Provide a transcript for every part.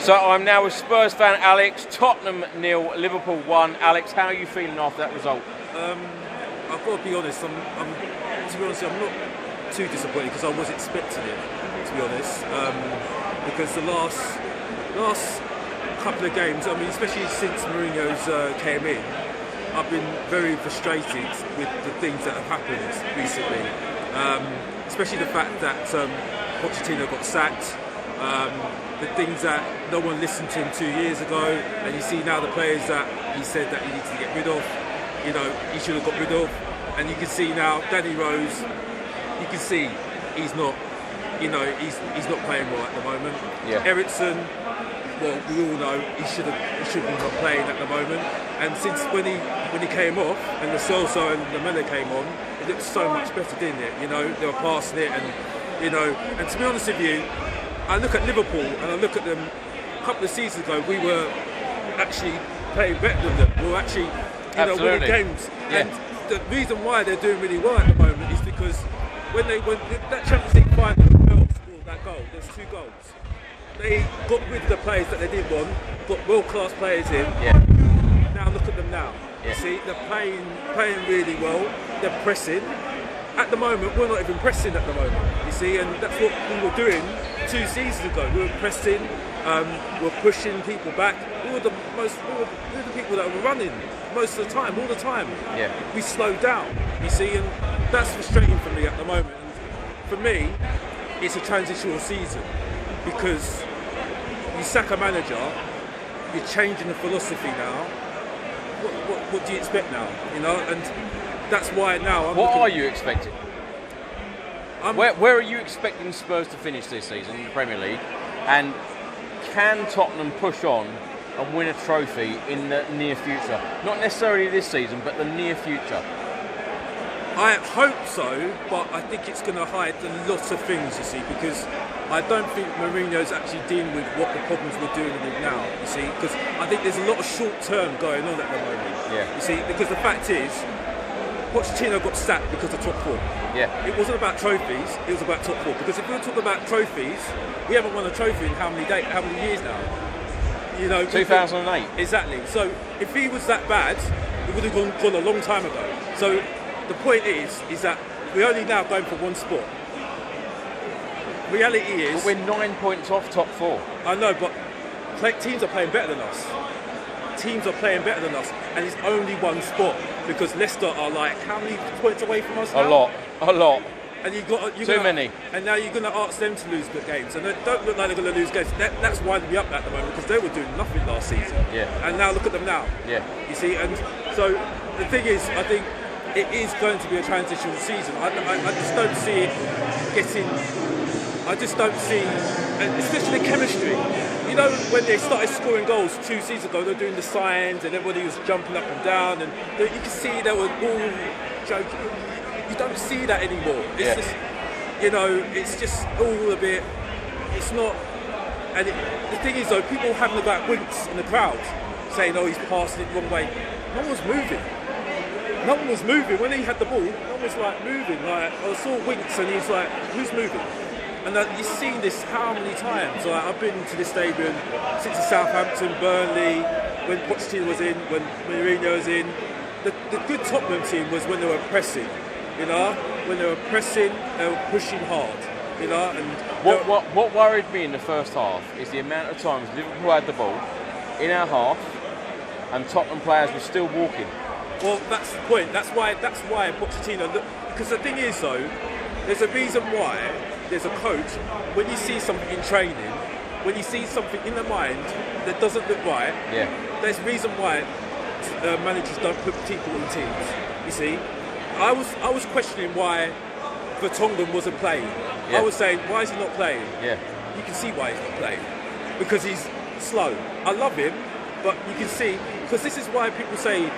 So I'm now with Spurs fan Alex. Tottenham 0, Liverpool 1. Alex, how are you feeling after that result? I've got to be honest. I'm not too disappointed because I was expecting it. To be honest, because the last couple of games, I mean, especially since Mourinho's came in, I've been very frustrated with the things that have happened recently. Especially the fact that Pochettino got sacked. The things that no one listened to him 2 years ago, and you see now the players that he said that he needs to get rid of, you know, he should have got rid of, and you can see now Danny Rose, you can see he's not, you know, he's not playing well at the moment. Yeah. Ericsson, well, we all know he should be not playing at the moment, and since when he came off and the Celso and the Miller came on, it looked so much better, didn't it? You know, they were passing it, and you know, and to be honest with you, I look at Liverpool and I look at them a couple of seasons ago, we were actually playing better than them. We were actually, you know, winning games. Yeah. And the reason why they're doing really well at the moment is because when that Champions League final, Bell scored that goal, there's 2 goals. They got rid of the players that they didn't want, got world-class players in. Yeah. Now look at them now. Yeah. You see, they're playing really well, they're pressing. At the moment, we're not even pressing at the moment, you see, and that's what we were doing 2 seasons ago. We were pressing, we're pushing people back. We were the people that were running most of the time, all the time. Yeah. We slowed down, you see, and that's frustrating for me at the moment. And for me, it's a transitional season because you sack a manager, you're changing the philosophy now. What do you expect now, you know? And that's why now What are you expecting? Where are you expecting Spurs to finish this season in the Premier League? And can Tottenham push on and win a trophy in the near future? Not necessarily this season, but the near future. I hope so, but I think it's going to hide a lot of things, you see, because I don't think Mourinho's actually dealing with what the problems we're dealing with now, you see, because I think there's a lot of short-term going on at the moment. Yeah. You see, because the fact is, Pochettino got sacked because of top 4. Yeah. It wasn't about trophies, it was about top 4. Because if we were talking about trophies, we haven't won a trophy in how many years now? You know, 2008. Exactly. So if he was that bad, it would have gone a long time ago. So the point is that we're only now going for one spot. Reality is, But we're 9 points off top 4. I know, but teams are playing better than us. Teams are playing better than us, and it's only one spot because Leicester are like how many points away from us now? A lot. And Too many. And now you're going to ask them to lose good games, and they don't look like they're going to lose games. That's why they're up at the moment because they were doing nothing last season. Yeah. And now look at them now. Yeah. You see, and so the thing is, I think it is going to be a transitional season. I just don't see it getting. I just don't see, and especially the chemistry. You know, when they started scoring goals 2 seasons ago, they were doing the signs and everybody was jumping up and down, and you can see they were all joking. You don't see that anymore. It's just, you know, it's just all a bit. It's not. And the thing is, though, people having about winks in the crowd, saying, "Oh, he's passing it the wrong way." No one was moving. No one was moving when he had the ball. No one was like moving. Like I saw winks, and he's like, "Who's moving?" And you've seen this how many times? Like I've been to this stadium since Southampton, Burnley, when Pochettino was in, when Mourinho was in. The good Tottenham team was when they were pressing, you know. When they were pressing, they were pushing hard, you know. And what worried me in the first half is the amount of times Liverpool had the ball in our half, and Tottenham players were still walking. Well, that's the point. That's why Pochettino. Because the thing is, though, there's a reason why. There's a coach, when you see something in training, when you see something in the mind that doesn't look right, there's a reason why managers don't put people in teams. You see, I was questioning why Vertonghen wasn't playing. I was saying, why is he not playing? Yeah. You can see why he's not playing. Because he's slow. I love him, but you can see, because this is why people say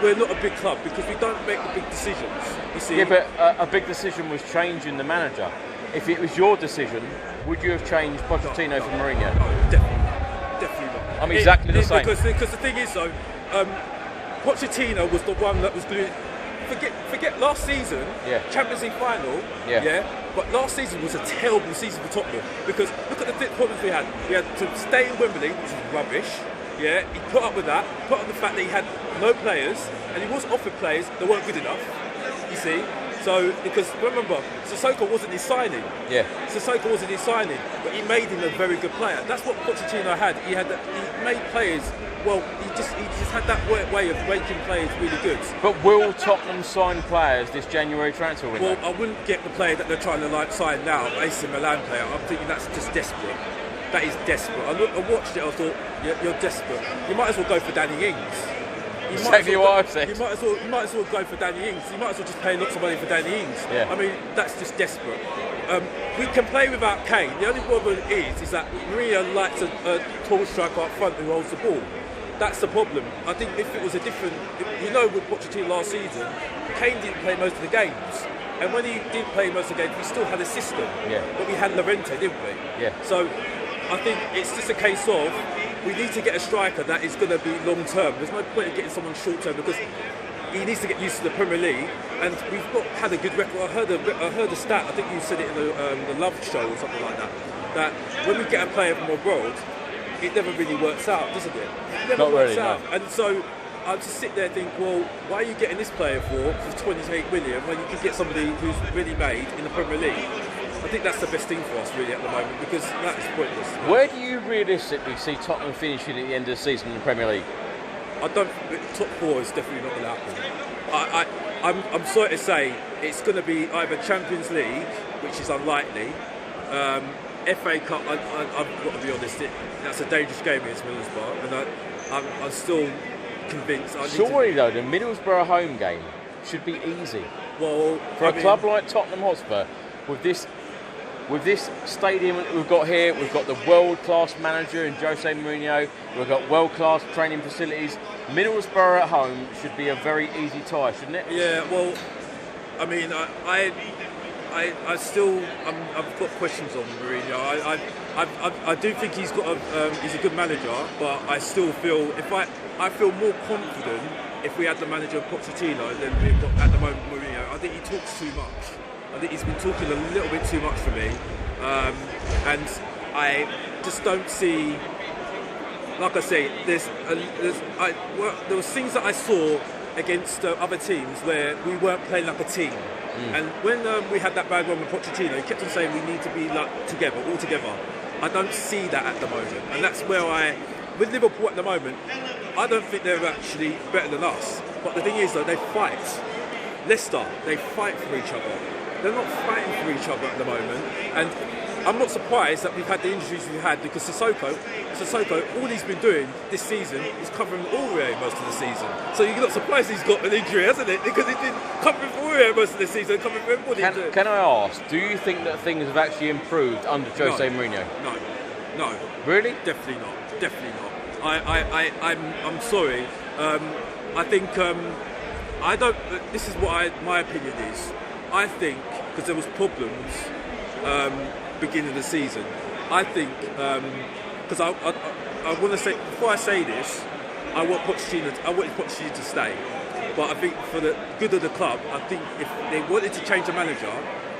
we're not a big club, because we don't make the big decisions. You see? Yeah, but a big decision was changing the manager. If it was your decision, would you have changed Pochettino for Mourinho? No, definitely not. I'm exactly the same. Because the thing is, though, Pochettino was the one that was doing. Forget last season, Champions League final. But last season was a terrible season for Tottenham because look at the problems we had. We had to stay in Wembley, which was rubbish. Yeah, he put up with that, put up with the fact that he had no players, and he was offered players that weren't good enough. You see? So, because remember, Sissoko wasn't his signing. Yeah. Sissoko wasn't his signing, but he made him a very good player. That's what Pochettino had. He made players. Well, he just had that way of making players really good. But will Tottenham sign players this January transfer window? Well, I wouldn't get the player that they're trying to sign now, AC Milan player. I'm thinking that's just desperate. That is desperate. I watched it. I thought you're desperate. You might as well go for Danny Ings. Exactly what I've said. You might as well go for Danny Ings. You might as well just pay lots of money for Danny Ings. Yeah. I mean, that's just desperate. We can play without Kane. The only problem is that Mourinho likes a tall striker up front who holds the ball. That's the problem. I think if it was a different, with Pochettino last season, Kane didn't play most of the games. And when he did play most of the games, we still had a system. Yeah. But we had Llorente, didn't we? Yeah. So I think it's just a case of we need to get a striker that is going to be long term. There's no point in getting someone short term because he needs to get used to the Premier League. And we've not had a good record. I heard a stat. I think you said it in the Love Show or something like that. That when we get a player from abroad, it never really works out, doesn't it? It never works out. No. And so I just sit there and think, well, why are you getting this player for 28 million when you can get somebody who's really made in the Premier League? I think that's the best thing for us really at the moment because that is pointless. Where do you realistically see Tottenham finishing at the end of the season in the Premier League? I don't. Top four is definitely not going to happen. I'm sorry to say it's going to be either Champions League, which is unlikely. FA Cup, I've got to be honest, that's a dangerous game against Middlesbrough, and I'm still convinced. Surely though, the Middlesbrough home game should be easy. Well, for a club like Tottenham Hotspur, with this stadium that we've got here, we've got the world-class manager in Jose Mourinho, we've got world-class training facilities. Middlesbrough at home should be a very easy tie, shouldn't it? Yeah, well, I mean, I've got questions on Mourinho. I do think he's a good manager, but I still feel I feel more confident if we had the manager Pochettino than we've got at the moment Mourinho. I think he talks too much. I think he's been talking a little bit too much for me, and I just don't see. Like I say, there was things that I saw against other teams where we weren't playing like a team. And when we had that bad run with Pochettino, he kept on saying we need to be like together, all together. I don't see that at the moment, and that's where with Liverpool at the moment, I don't think they're actually better than us. But the thing is, though, they fight. Leicester, they fight for each other. They're not fighting for each other at the moment, and I'm not surprised that we've had the injuries we've had because Sissoko, all he's been doing this season is covering Aurier most of the season. So you're not surprised he's got an injury, hasn't it? Because he's been covering Aurier most of the season, covering everybody. Can I ask, do you think that things have actually improved under Jose Mourinho? No. Really? Definitely not. I'm sorry. I think I don't. This is what my opinion is. I think because there was problems beginning of the season. I think because I want to say before I say this, I want Pochettino to stay. But I think for the good of the club, I think if they wanted to change the manager,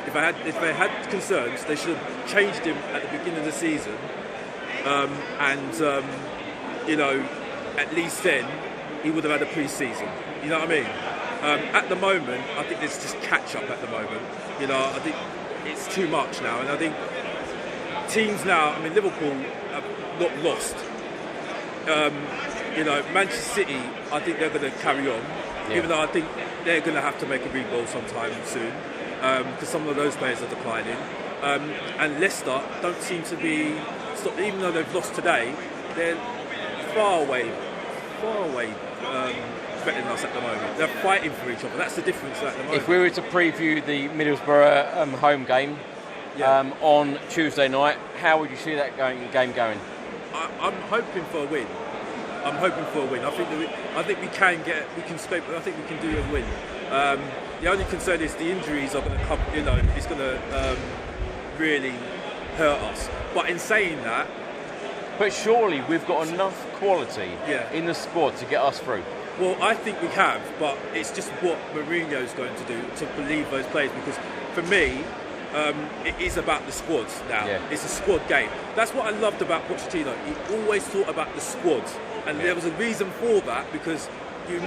if they had concerns, they should have changed him at the beginning of the season, at least then he would have had a pre-season. You know what I mean? At the moment, I think there's just catch up at the moment. I think it's too much now, and I think teams now. I mean, Liverpool have not lost. Manchester City, I think they're going to carry on, even though I think they're going to have to make a rebuild sometime soon because some of those players are declining. And Leicester don't seem to be, even though they've lost today, they're far away better than us at the moment. They're fighting for each other. That's the difference at the moment. If we were to preview the Middlesbrough home game on Tuesday night, how would you see that game going? I'm hoping for a win. I think we can scrape. I think we can do a win. The only concern is the injuries are going to come. It's going to really hurt us. But in saying that, but surely we've got enough quality in the squad to get us through. Well, I think we have, but it's just what Mourinho's going to do to believe those players. Because for me, it is about the squad now. Yeah. It's a squad game. That's what I loved about Pochettino. He always thought about the squad, and there was a reason for that, because you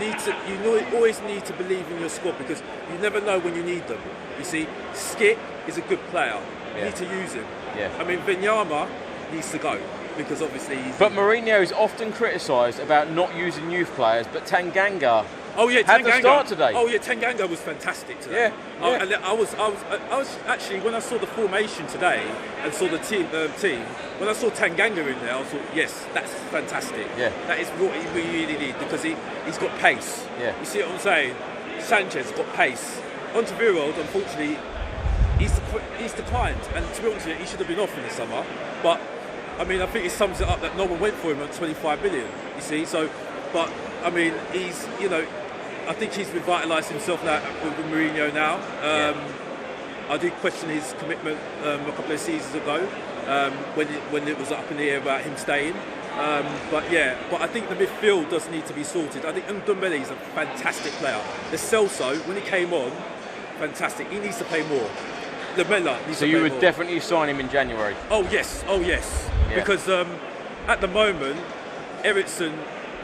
always need to believe in your squad, because you never know when you need them. You see, Skip is a good player. You need to use him. Yeah. I mean, Vinyama needs to go, because obviously But Mourinho is often criticised about not using youth players, but Tanganga had the start today. Oh yeah, Tanganga was fantastic today. Yeah. And I was actually, when I saw the formation today and saw the team, when I saw Tanganga in there, I thought, yes, that's fantastic. Yeah. That is what we really need, because he's got pace. Yeah. You see what I'm saying? Sanchez got pace. Onto unfortunately, he's declined, and to be honest with you, he should have been off in the summer. But I mean, I think it sums it up that no one went for him at 25 million. You see, so, but I mean, he's, I think he's revitalised himself now with Mourinho now. I did question his commitment a couple of seasons ago when it was up in the air about him staying. But I think the midfield does need to be sorted. I think Ndombele is a fantastic player. The Celso, when he came on, fantastic. He needs to play more. Lamela needs to play more. So you would definitely sign him in January? Oh yes. Yeah. Because at the moment, Ericsson,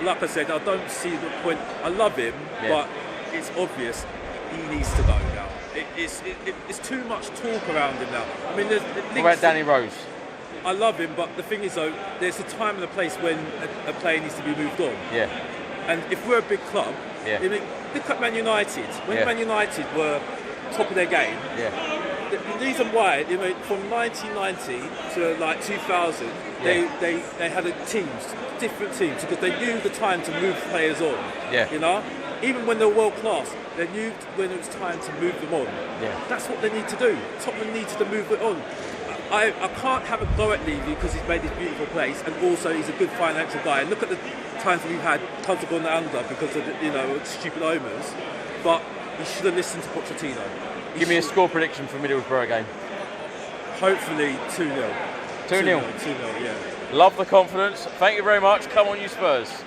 like I said, I don't see the point. I love him, but it's obvious he needs to go now. It's too much talk around him now. I mean, what about Danny Rose? I love him, but the thing is though, there's a time and a place when a player needs to be moved on. Yeah. And if we're a big club, I mean, look at Man United. When Man United were top of their game, the reason why, from 1990 to like 2000, they had different teams, because they knew the time to move players on. Even when they're world class, they knew when it was time to move them on. That's what they need to do. Tottenham needs to move it on. I can't have a go at Levy because he's made this beautiful place, and also he's a good financial guy. And look at the times we've had clubs have gone under because of stupid omens. But he should have listened to Pochettino. Give me a score prediction for Middlesbrough game. Hopefully 2-0. 2-0. 2-0, yeah. Love the confidence. Thank you very much. Come on, you Spurs.